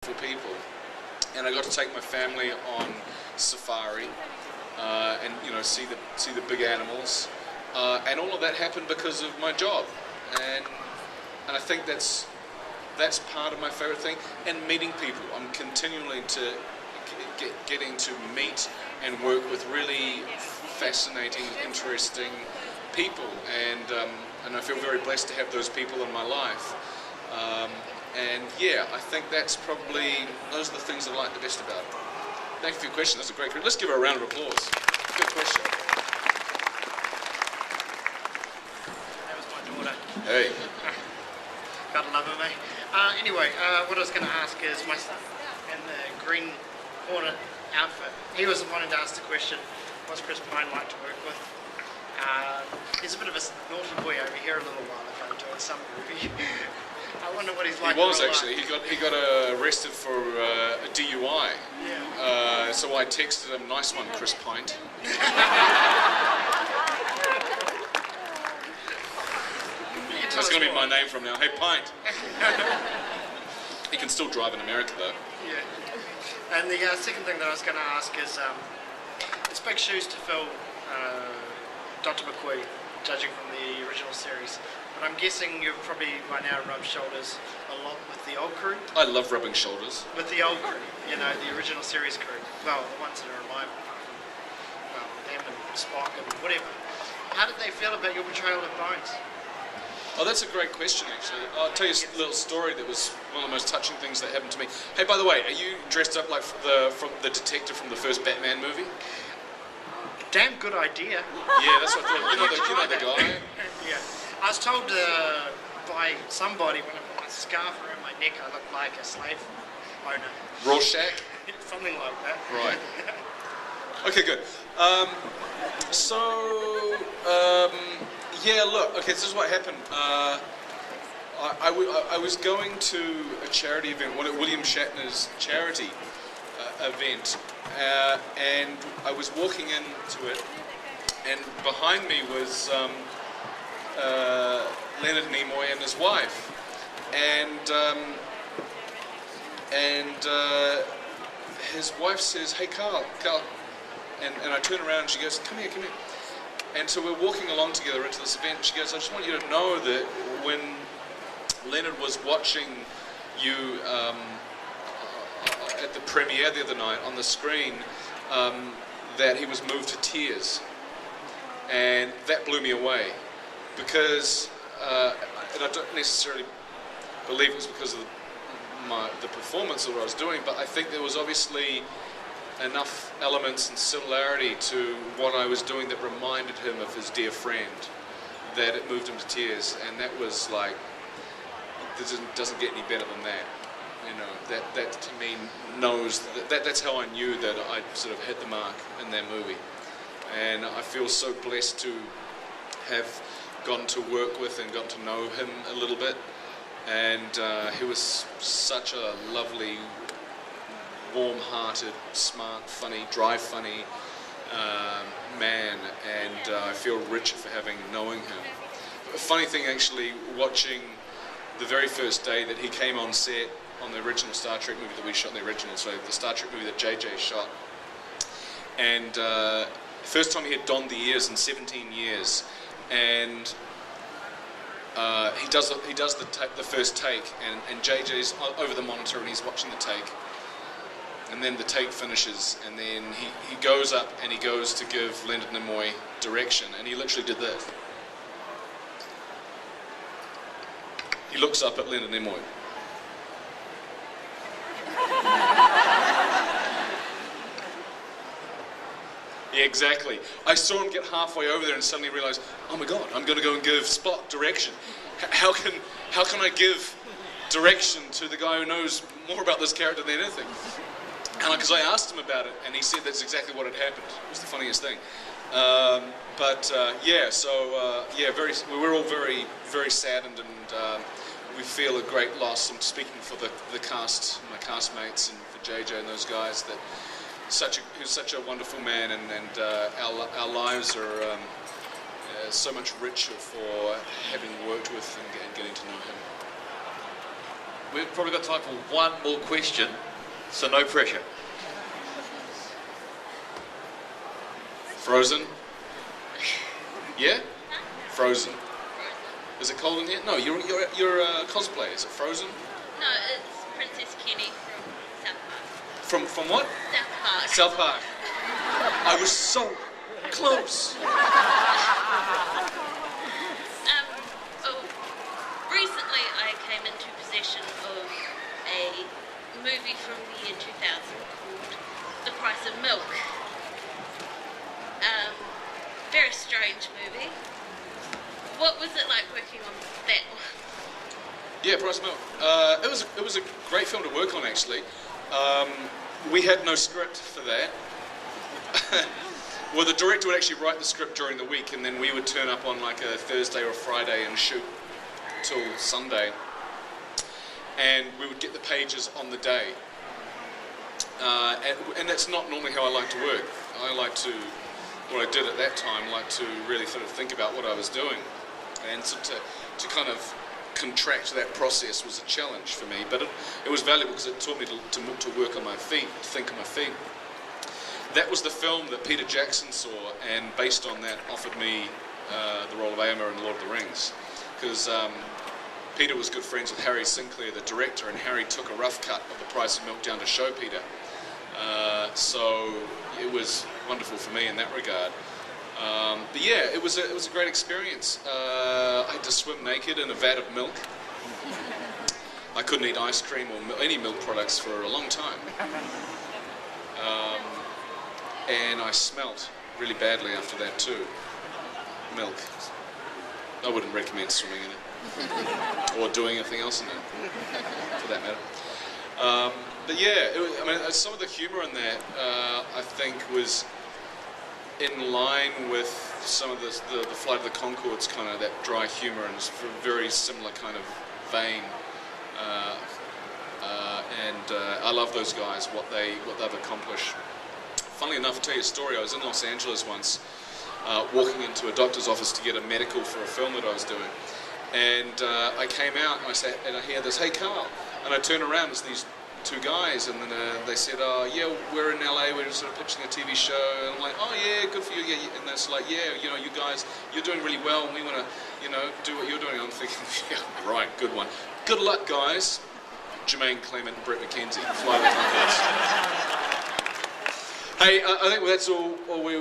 for people, and I got to take my family on safari, and see the big animals, and all of that happened because of my job, and I think that's part of my favorite thing. And meeting people, I'm continually getting to meet and work with really fascinating, interesting people, and I feel very blessed to have those people in my life. And yeah, I think those are the things I like the best about it. Thank you for your question. That's a great question. Let's give her a round of applause. Good question. That was my daughter. Hey. Gotta love her, mate. Anyway, what I was going to ask is my son in the green Hornet outfit. He was the one who asked the question, what's Chris Pine like to work with? He's a bit of a naughty boy over here a little while ago doing some movie. I wonder what he's like. He was actually. He got arrested for a DUI. Yeah. So I texted him, "Nice one, Chris Pint." That's going to be my name from now. Hey, Pint. He can still drive in America, though. Yeah. And the second thing that I was going to ask is, it's big shoes to fill, Dr. McQueen, judging from the original series. But I'm guessing you've probably by now rubbed shoulders a lot with the old crew. I love rubbing shoulders. With the old crew, the original series crew. Well, the ones that are alive, apart from them and Spock and whatever. How did they feel about your portrayal of Bones? Oh, that's a great question, actually. I'll tell you a little story that was one of the most touching things that happened to me. Hey, by the way, are you dressed up like from the detective from the first Batman movie? Damn good idea. Yeah, that's what I thought. You know the guy? Yeah. I was told by somebody when I put my scarf around my neck I looked like a slave owner. Rorschach? Something like that. Right. Okay, good. Yeah, look, okay, this is what happened. I was going to a charity event, William Shatner's charity event, and I was walking into it, and behind me was Leonard Nimoy and his wife, and his wife says, "Hey, Karl," and I turn around and she goes, come here. And so we're walking along together into this event, and she goes, "I just want you to know that when Leonard was watching you at the premiere the other night on the screen, that he was moved to tears." And that blew me away, because, and I don't necessarily believe it was because of the performance of what I was doing, but I think there was obviously enough elements and similarity to what I was doing that reminded him of his dear friend, that it moved him to tears. And that was like, it doesn't get any better than that. That to me knows that's how I knew that I sort of hit the mark in that movie. And I feel so blessed to have gotten to work with and gotten to know him a little bit. And he was such a lovely, warm-hearted, smart, funny, dry funny man, and I feel richer for having known him. A funny thing, actually, watching the very first day that he came on set on the original Star Trek movie that we shot in the original, so the Star Trek movie that JJ shot, and first time he had donned the ears in 17 years, and he does the first take, and JJ's over the monitor and he's watching the take. And then the take finishes, and then he goes up and he goes to give Leonard Nimoy direction, and he literally did this. He looks up at Leonard Nimoy. Yeah, exactly. I saw him get halfway over there and suddenly realised, oh my God, I'm going to go and give Spock direction. How can I give direction to the guy who knows more about this character than anything? And because I asked him about it, and he said that's exactly what had happened. It was the funniest thing. We're all very, very saddened, and we feel a great loss. I'm speaking for the cast, my castmates, and for JJ and those guys. That he was such a wonderful man, and our lives are so much richer for having worked with and getting to know him. we've probably got time for one more question, so no pressure. Frozen? Yeah? Frozen. Is it cold in here? No, you're a cosplay. Is it Frozen? No, it's Princess Kenny from South Park. From what? South Park. South Park. I was so close. Recently I came into possession of a movie from the year 2000 called The Price of Milk. Very strange movie. What was it like working on that one? Yeah, Price of Milk. It was a great film to work on, actually. We had no script for that. Well, the director would actually write the script during the week, and then we would turn up on like a Thursday or a Friday and shoot till Sunday, and we would get the pages on the day. And that's not normally how I like to work. What I did at that time, like to really sort of think about what I was doing, and so to kind of contract that process was a challenge for me, but it was valuable because it taught me to work on my feet, to think on my feet. That was the film that Peter Jackson saw, and based on that offered me the role of Éomer in Lord of the Rings, because Peter was good friends with Harry Sinclair, the director, and Harry took a rough cut of The Price of Milk down to show Peter. So it was wonderful for me in that regard. But yeah, it was a great experience. I had to swim naked in a vat of milk. I couldn't eat ice cream or any milk products for a long time. And I smelt really badly after that too. Milk. I wouldn't recommend swimming in it. Or doing anything else in it, for that matter. But yeah, some of the humour in that, I think, was in line with some of the Flight of the Conchords kind of that dry humour, and it's a very similar kind of vein. I love those guys, what they've accomplished. Funnily enough, I'll tell you a story. I was in Los Angeles once, walking into a doctor's office to get a medical for a film that I was doing. And I came out and I hear this, "Hey, Karl." And I turn around, there's these two guys, and then they said, "Oh, yeah, we're in LA, we're sort of pitching a TV show." And I'm like, "Oh, yeah, good for you." Yeah. And that's like, "Yeah, you guys, you're doing really well, and we want to, do what you're doing." And I'm thinking, "Yeah, right, good one. Good luck, guys." Jermaine Clement and Brett McKenzie, Fly the Conchords. Hey, I think that's all we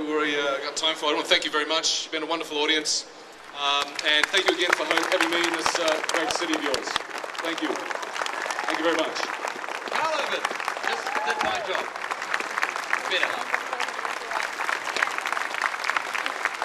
got time for. I want to thank you very much. You've been a wonderful audience. And thank you again for having me in this great city of yours. Thank you. Thank you very much. Karl, just did my job. Better.